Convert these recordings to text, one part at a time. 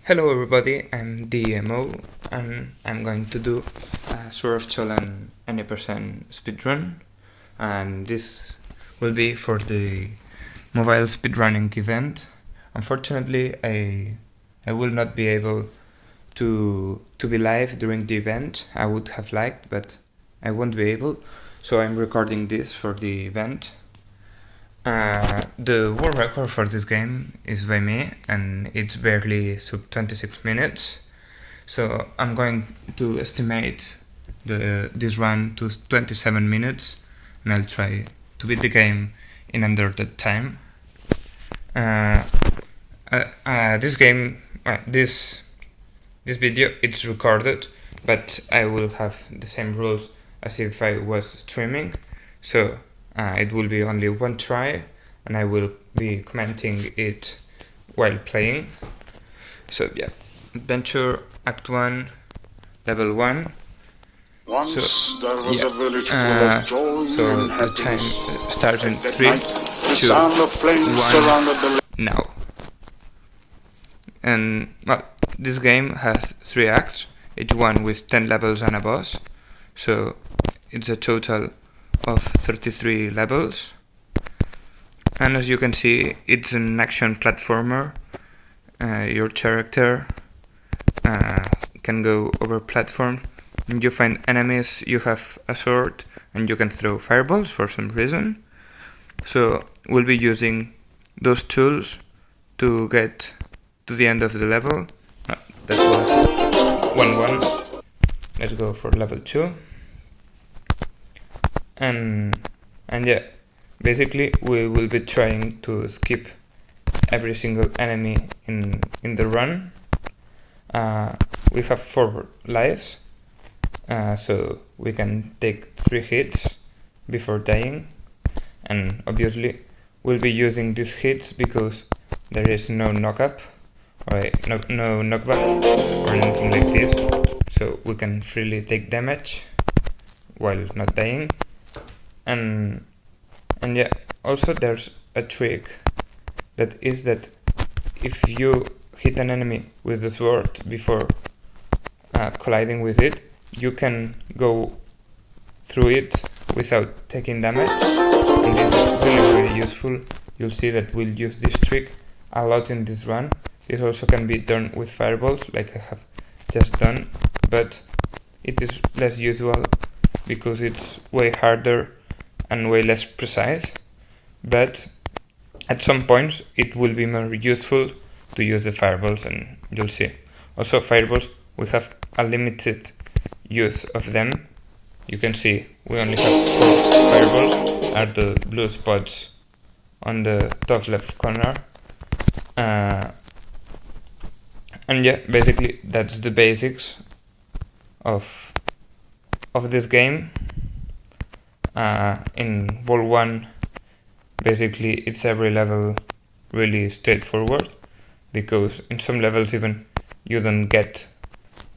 Hello everybody, I'm D.E.M.O and I'm going to do a Sword of Xolan any percent speedrun, and this will be for the mobile speedrunning event. Unfortunately, I will not be able to be live during the event. I would have liked, but I won't be able, so I'm recording this for the event. The world record for this game is by me, and it's barely sub 26 minutes. So I'm going to estimate this run to 27 minutes, and I'll try to beat the game in under that time. This video it's recorded, but I will have the same rules as if I was streaming. So it will be only one try, and I will be commenting it while playing. So yeah, Adventure Act 1, Level 1. Once there was a village full of joy and the time happiness. starts in At that 3, night, the 2, sound of flames 1, surrounded the now. And well, this game has 3 acts, each one with 10 levels and a boss. So it's a total of 33 levels. And as you can see, it's an action platformer. Your character can go over platforms. You find enemies, you have a sword, and you can throw fireballs for some reason. So we'll be using those tools to get to the end of the level. That was 1-1. Let's go for level 2. And yeah, basically we will be trying to skip every single enemy in the run. We have 4 lives, so we can take 3 hits before dying, and obviously we'll be using these hits because there is no knock-up or no knockback or anything like this, so we can freely take damage while not dying. And yeah, also there's a trick that is that if you hit an enemy with the sword before colliding with it, you can go through it without taking damage, and this is really useful. You'll see that we'll use this trick a lot in this run. This also can be done with fireballs like I have just done, but it is less usual because it's way harder and way less precise. But at some points it will be more useful to use the fireballs, and you'll see. Also, fireballs, we have a limited use of them. You can see we only have 4 fireballs, are the blue spots on the top left corner. And yeah, basically that's the basics of this game. In World 1, basically it's every level really straightforward, because in some levels even you don't get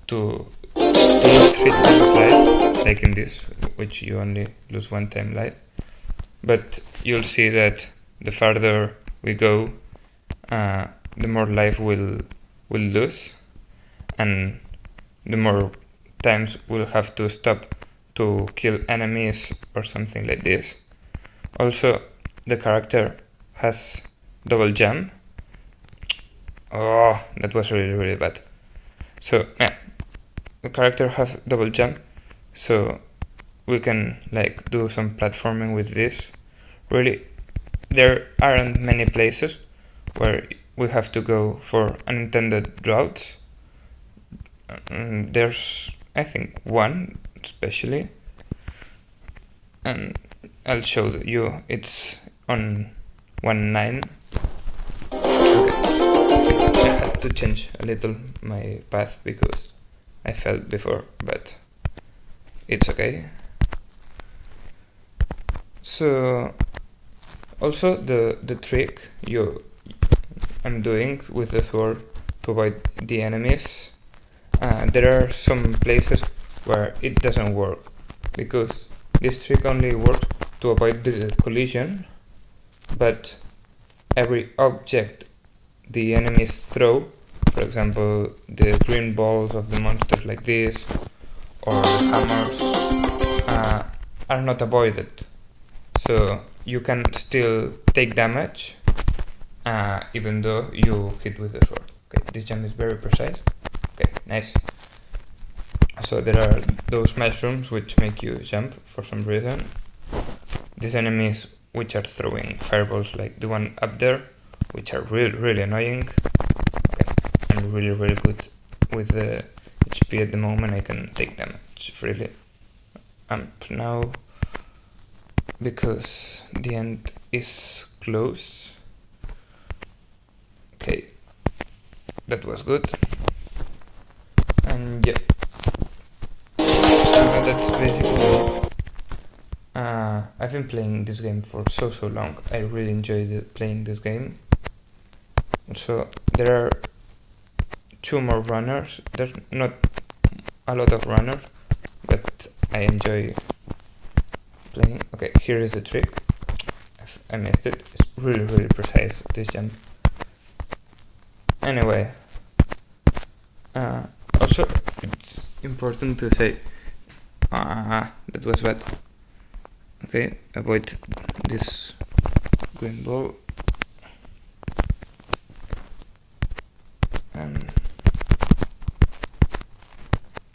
to lose 3 times life, like in this, which you only lose 1 time life. But you'll see that the farther we go, the more life we'll lose, and the more times we'll have to stop to kill enemies or something like this. Also, the character has double jump. Oh, that was really bad. So yeah, the character has double jump, so we can like do some platforming with this. Really, there aren't many places where we have to go for unintended routes. There's, I think, one especially, and I'll show you. It's on 1.9. Okay. I had to change a little my path because I fell before, but it's okay. So also the trick I'm doing with the sword to avoid the enemies, there are some places where it doesn't work, because this trick only works to avoid the collision, but every object the enemies throw For example, the green balls of the monsters like this, or the hammers, are not avoided. So you can still take damage, even though you hit with the sword. Okay, this jump is very precise. Okay, nice. So there are those mushrooms which make you jump for some reason. These enemies which are throwing fireballs like the one up there, which are really annoying. Okay, I'm really good with the HP at the moment. I can take damage freely. Now, because the end is close. Okay, that was good. And yeah, that's basically. I've been playing this game for so long. I really enjoyed playing this game. So there are 2 more runners. There's not a lot of runners, but I enjoy playing. Okay, here is the trick. I missed it. It's really precise, this jump. Anyway, also it's important to say that was bad. Okay, avoid this green ball.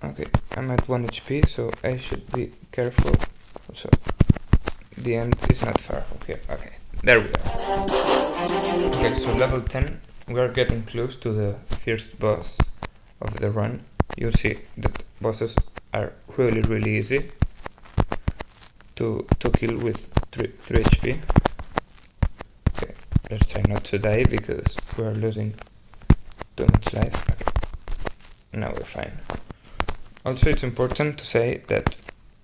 Okay, I'm at 1 HP, so I should be careful. Also, the end is not far. Okay, there we are. Okay, so level 10, we are getting close to the first boss of the run. You'll see that bosses are really easy to kill with 3 HP. Okay, let's try not to die because we are losing too much life. Okay, now we're fine. Also, it's important to say that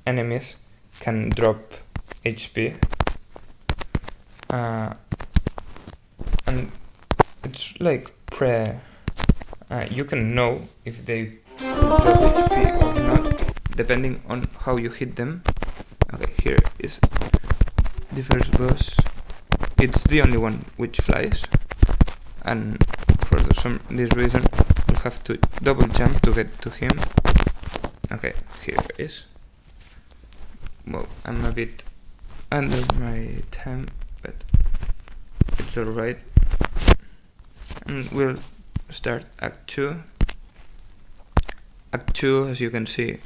enemies can drop HP, and it's like you can know if they drop HP or not depending on how you hit them. Okay, here is the first boss. It's the only one which flies, and for this reason we'll have to double jump to get to him. Okay, here it is. Well, I'm a bit under my time, but it's alright. And we'll start Act 2. Act 2, as you can see,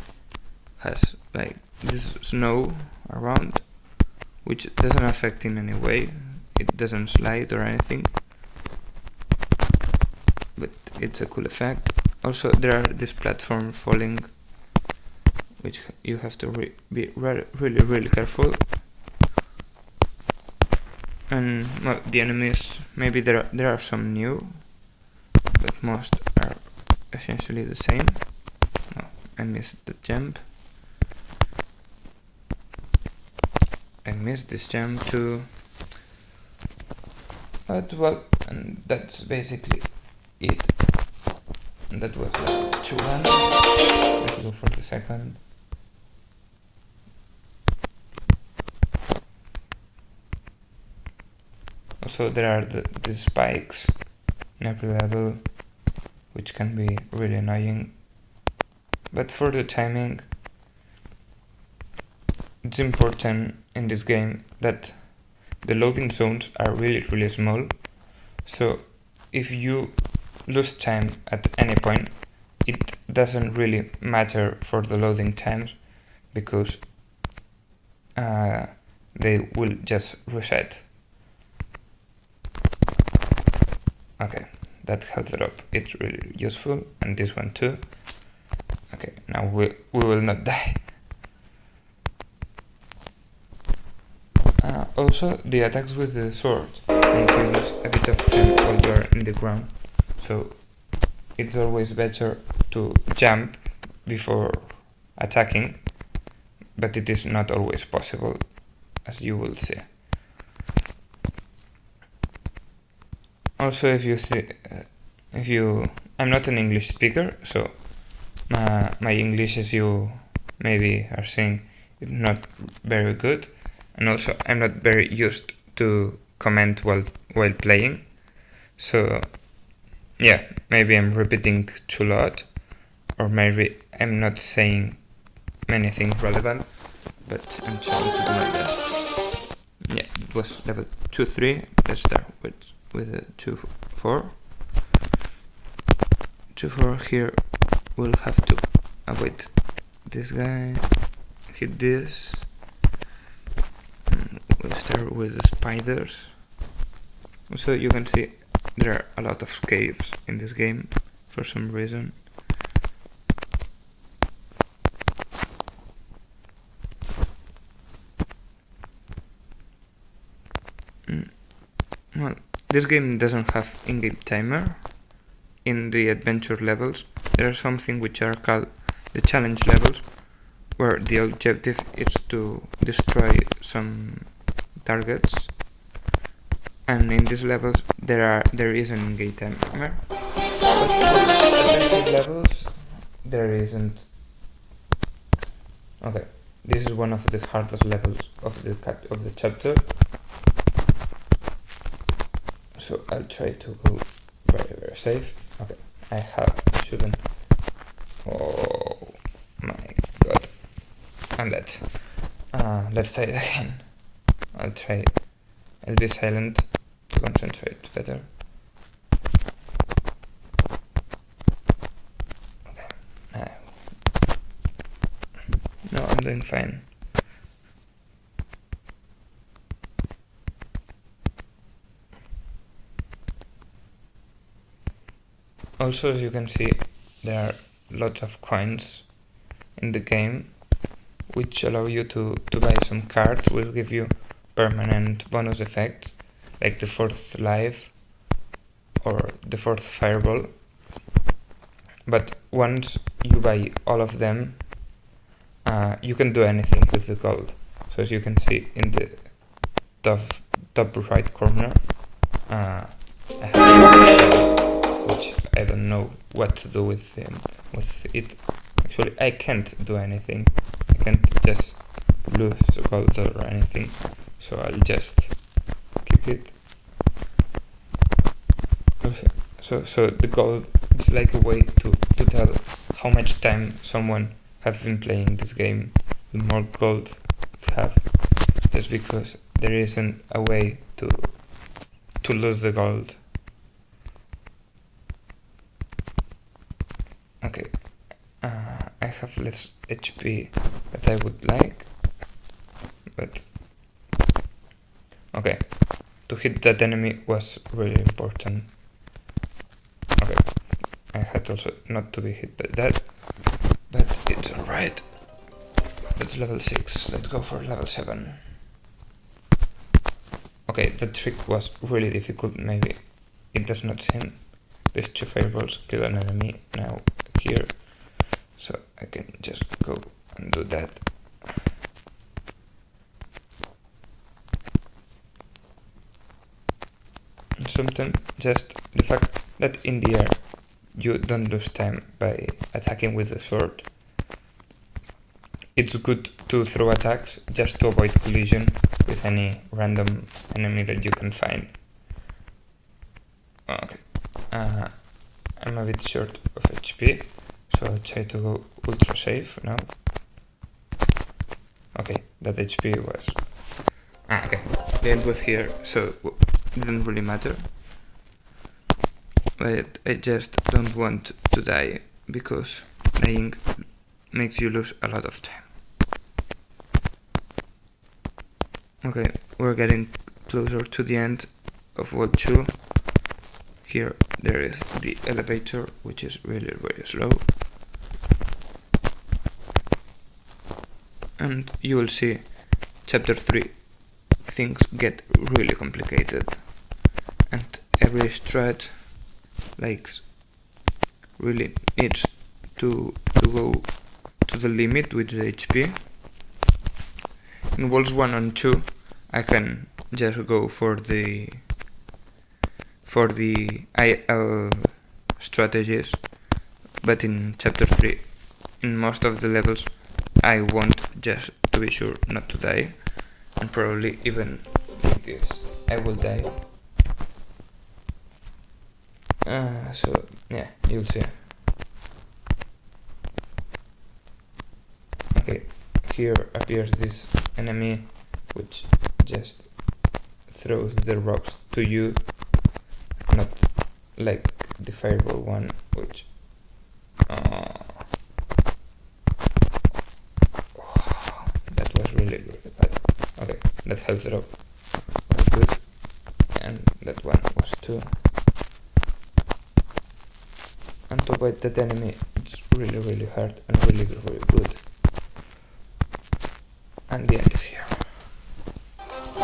has like this snow around, which doesn't affect in any way. It doesn't slide or anything, but it's a cool effect. Also, there are this platform falling, which you have to be really careful. And well, the enemies, maybe there are some new, but most are essentially the same. No, I missed the jump. I missed this jump too. But well, and that's basically it. And that was Xolan. Let's go for the second. Also, there are the spikes in every level, which can be really annoying. But for the timing, it's important in this game that the loading zones are really small. So if you lose time at any point, it doesn't really matter for the loading times, because they will just reset. Okay, that health drop, it's really useful, and this one too. Okay, now we will not die. Also, the attacks with the sword make you lose a bit of time while you are in the ground, so it's always better to jump before attacking, but it is not always possible, as you will see. Also, I'm not an English speaker, so my English, as you maybe are seeing, is not very good, and also I'm not very used to comment while playing, so yeah, maybe I'm repeating too lot, or maybe I'm not saying many things relevant, but I'm trying to do my best. Yeah, it was level 2-3. Let's start with a 2-4. 2-4 here. We'll have to avoid this guy, hit this. We'll start with the spiders. So you can see there are a lot of caves in this game for some reason. Well, this game doesn't have in-game timer. In the adventure levels, there are something which are called the challenge levels, where the objective is to destroy some targets. And in these levels, there is an in-game timer. But for adventure levels, there isn't. Okay, this is one of the hardest levels of the chapter. So I'll try to go very safe. Okay, I shouldn't. Oh my god. And let's try it again. I'll be silent to concentrate better. Okay. No, I'm doing fine. Also, as you can see, there are lots of coins in the game, which allow you to buy some cards, will give you permanent bonus effects, like the 4th life or the 4th fireball. But once you buy all of them, you can do anything with the gold. So as you can see in the top right corner, I have which I don't know what to do with it. Actually, I can't do anything. I can't just lose gold or anything. So I'll just keep it. Okay. So the gold is like a way to tell how much time someone has been playing this game. The more gold they have, just because there isn't a way to lose the gold. Okay, I have less HP than I would like, but okay, to hit that enemy was really important. Okay, I had also not to be hit by that, but it's alright. That's level 6, let's go for level 7. Okay, that trick was really difficult, maybe it does not seem. These 2 fireballs kill an enemy now here, so I can just go and do that. And sometimes just the fact that in the air you don't lose time by attacking with the sword. It's good to throw attacks just to avoid collision with any random enemy that you can find. Okay. I'm a bit short of HP, so I'll try to go ultra safe now. Okay, that HP was... okay, the end was here, so it didn't really matter. But I just don't want to die, because dying makes you lose a lot of time. Okay, we're getting closer to the end of World 2. Here there is the elevator, which is really slow. And you will see chapter 3 things get really complicated, and every strat really needs to go to the limit with the HP. In Worlds 1 and 2 I can just go for the IL strategies, but in chapter 3 in most of the levels I want, just to be sure not to die, and probably even like this I will die. So yeah, you'll see. Okay, here appears this enemy which just throws the rocks to you, not like the fireball one, which that was really bad. Okay, that health drop was good, and that one was too. And to fight that enemy, it's really hard and really good. And the end is here. I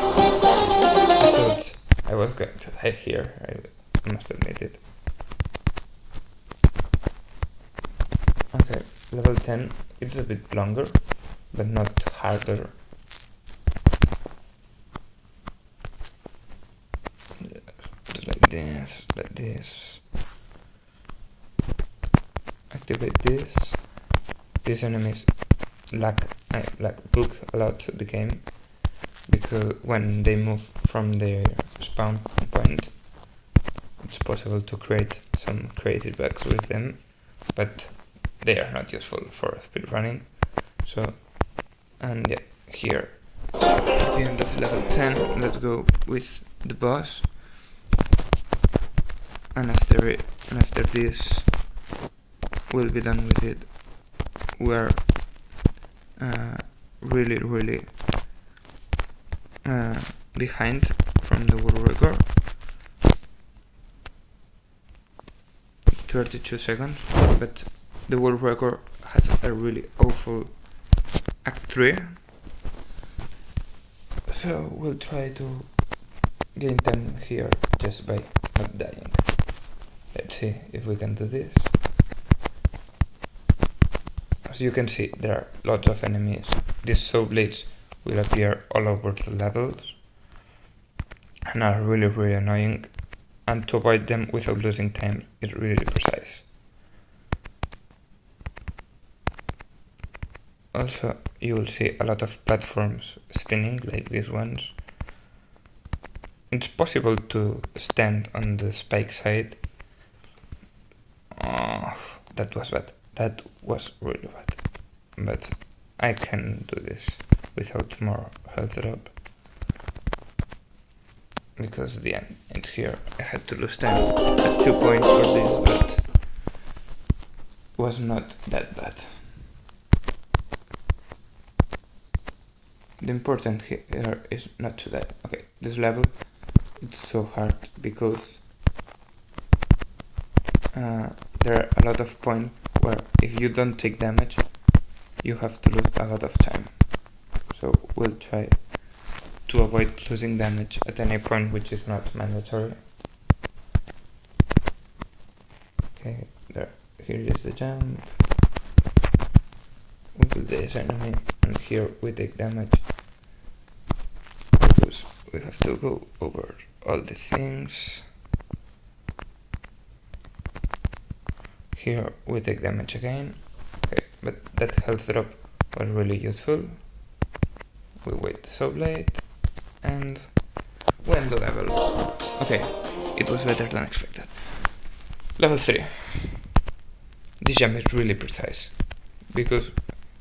thought I was going to die here, I must admit it. Okay, level 10, it's a bit longer, but not harder. Like this. Activate this. These enemies book a lot the game, because when they move from their spawn point, it's possible to create some crazy bugs with them, but they are not useful for speedrunning. So, and yeah, here at the end of level 10, let's go with the boss. And after this, we'll be done with it. We're really behind from the world record. 32 seconds, but the world record has a really awful Act 3. So we'll try to gain time here just by not dying. Let's see if we can do this. As you can see, there are lots of enemies. These saw blades will appear all over the levels and are really annoying, and to avoid them without losing time is really precise. Also, you will see a lot of platforms spinning like these ones. It's possible to stand on the spike side. Oh, that was bad. That was really bad. But I can do this without more health drop, because the end it's here. I had to lose time at 2 points for this, but was not that bad. The important here is not to die. Okay, this level, it's so hard because there are a lot of points where if you don't take damage, you have to lose a lot of time. So we'll try to avoid losing damage at any point, which is not mandatory. Okay, here is the jump. We kill this enemy, and here we take damage because we have to go over all the things. Here we take damage again. Okay, but that health drop was really useful. We wait the saw blade and we end the level. Okay, it was better than expected. Level 3. This jump is really precise, because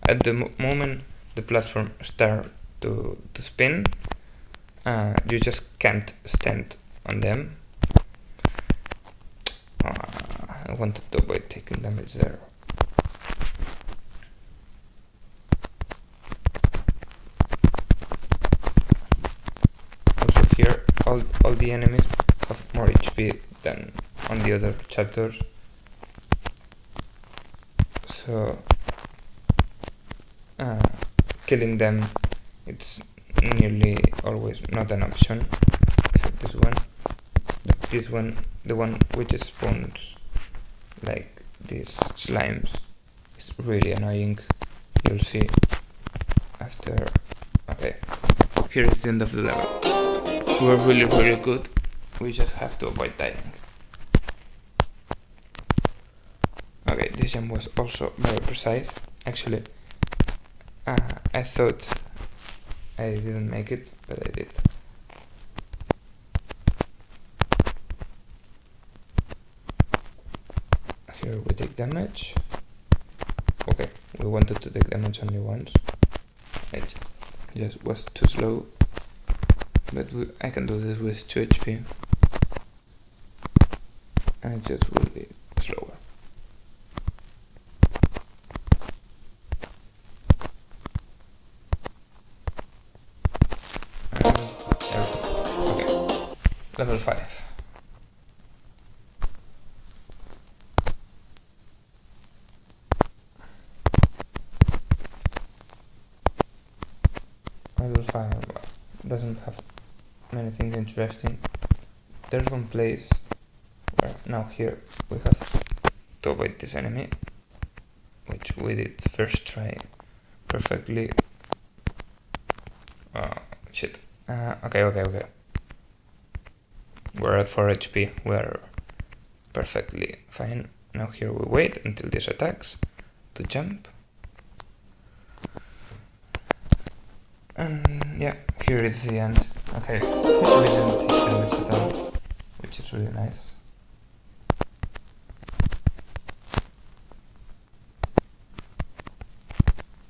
at the moment the platform starts to spin, you just can't stand on them. I wanted to avoid taking damage there. Also here, all the enemies have more HP than on the other chapters. So killing them, it's nearly always not an option, except this one. But this one, the one which spawns like these slimes, is really annoying. You'll see after. Okay, here is the end of the level. We're really good. We just have to avoid dying. Okay, this jump was also very precise. Actually, I thought I didn't make it, but I did. here we take damage. Okay, we wanted to take damage only once. It just was too slow, but I can do this with 2 HP, and it just will be slower. Okay, level 5. Level 5 doesn't have many things interesting. There's one place where now here we have to avoid this enemy, which we did first try perfectly. Shit. Okay. We're at 4 HP, we're perfectly fine. Now here we wait until this attacks to jump. And yeah, here is the end. Okay, we didn't take damage at all, which is really nice.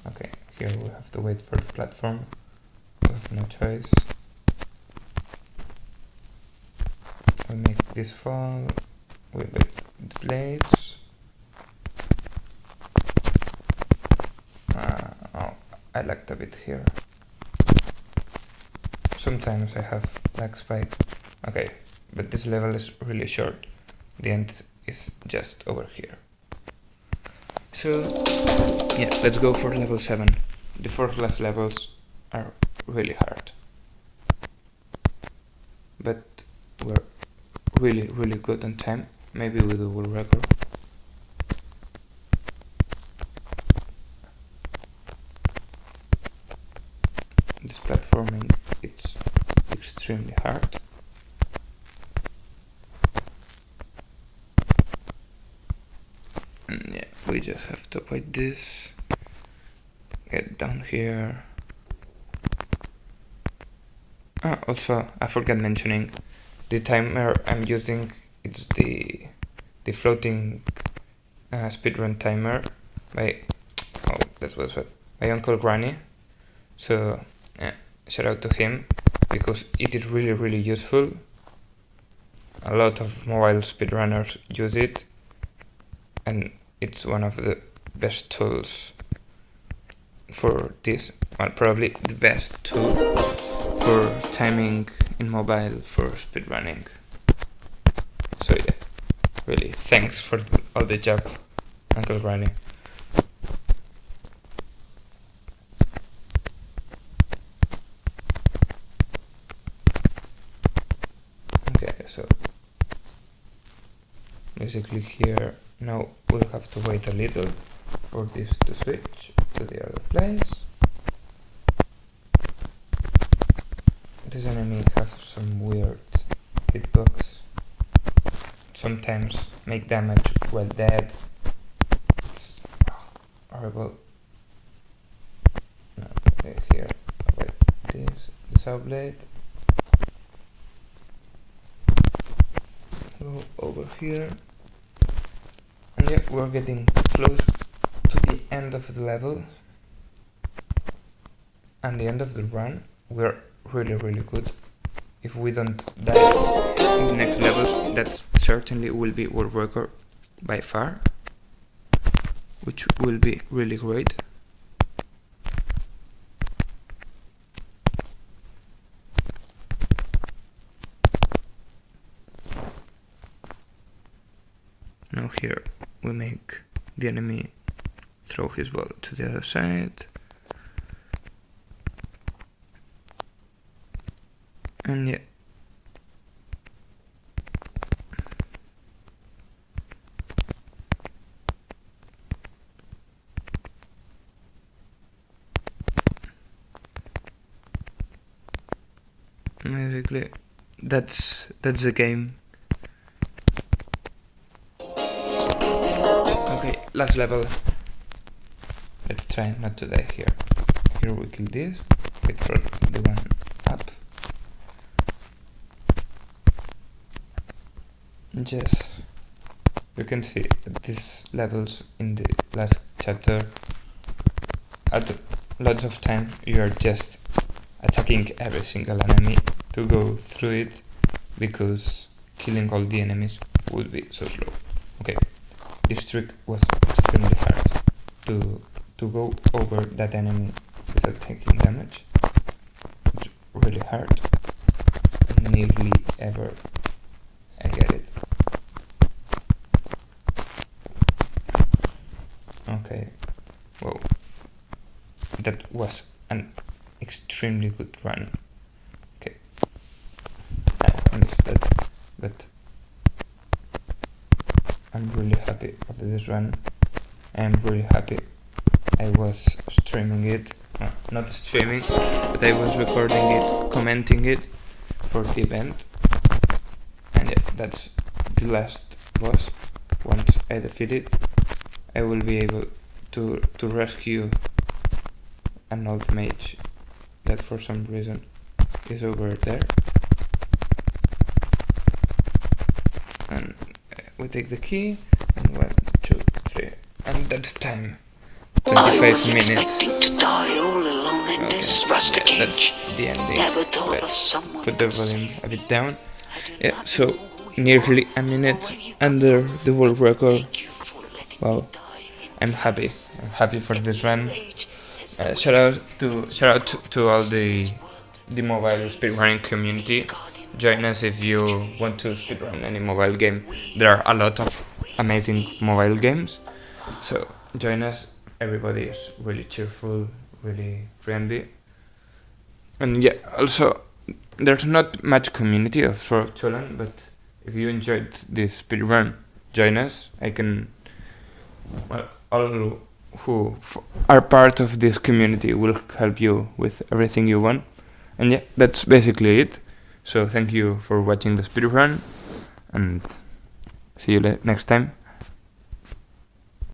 Okay, here we have to wait for the platform. We have no choice. We make this fall. We break the blades. Oh, I lagged a bit here. Sometimes I have lag spike. Okay, but this level is really short. The end is just over here. So yeah, let's go for level 7. The 4 class levels are really hard, but we're really good on time. Maybe we do world record. This platforming, it's extremely hard. And yeah, we just have to avoid this. Get down here. Also, I forgot mentioning the timer I'm using. It's the floating speedrun timer by by Uncle Granny. So shout out to him, because it is really useful. A lot of mobile speedrunners use it, and it's one of the best tools for this. Well, probably the best tool for timing in mobile for speedrunning. So yeah, really thanks for all the job, Uncle Granny. Okay, so basically here now we'll have to wait a little for this to switch to the other place. This enemy has some weird hitbox. Sometimes make damage while dead. It's horrible. No, okay, here, avoid this blade. Go over here. And yeah, we're getting close to the end of the level. And the end of the run. We're really good. If we don't die in the next levels, that certainly will be world record by far, which will be really great. Now here we make the enemy throw his ball to the other side. And yeah. Basically, that's the game. Okay, last level. Let's try not to die here. Here we kill this. Wait for the one up. Just you can see that these levels in the last chapter, at lots of time you are just attacking every single enemy to go through it, because killing all the enemies would be so slow. Okay, this trick was extremely hard to go over that enemy without taking damage. It's really hard. Nearly ever I get it. Okay, whoa, that was an extremely good run. Okay, I missed that, but I'm really happy of this run. I'm really happy I was streaming it, not streaming, but I was recording it, commenting it for the event. And yeah, that's the last boss. Once I defeat it, I will be able to rescue an old mage that for some reason is over there. And we take the key, and 1, 2, 3, and that's time. 25 minutes. To die all alone in this rustic yeah, that's the ending. Let's put the volume a bit down. Yeah, so nearly a minute under the world record. Wow, I'm happy. I'm happy for this run. Shout out to all the mobile speedrunning community. Join us if you want to speedrun any mobile game. There are a lot of amazing mobile games, so join us. Everybody is really cheerful, really friendly, and yeah, also there's not much community of Xolan, but if you enjoyed this speedrun, join us. All who are part of this community will help you with everything you want. And yeah, that's basically it. So thank you for watching the speedrun, and see you next time.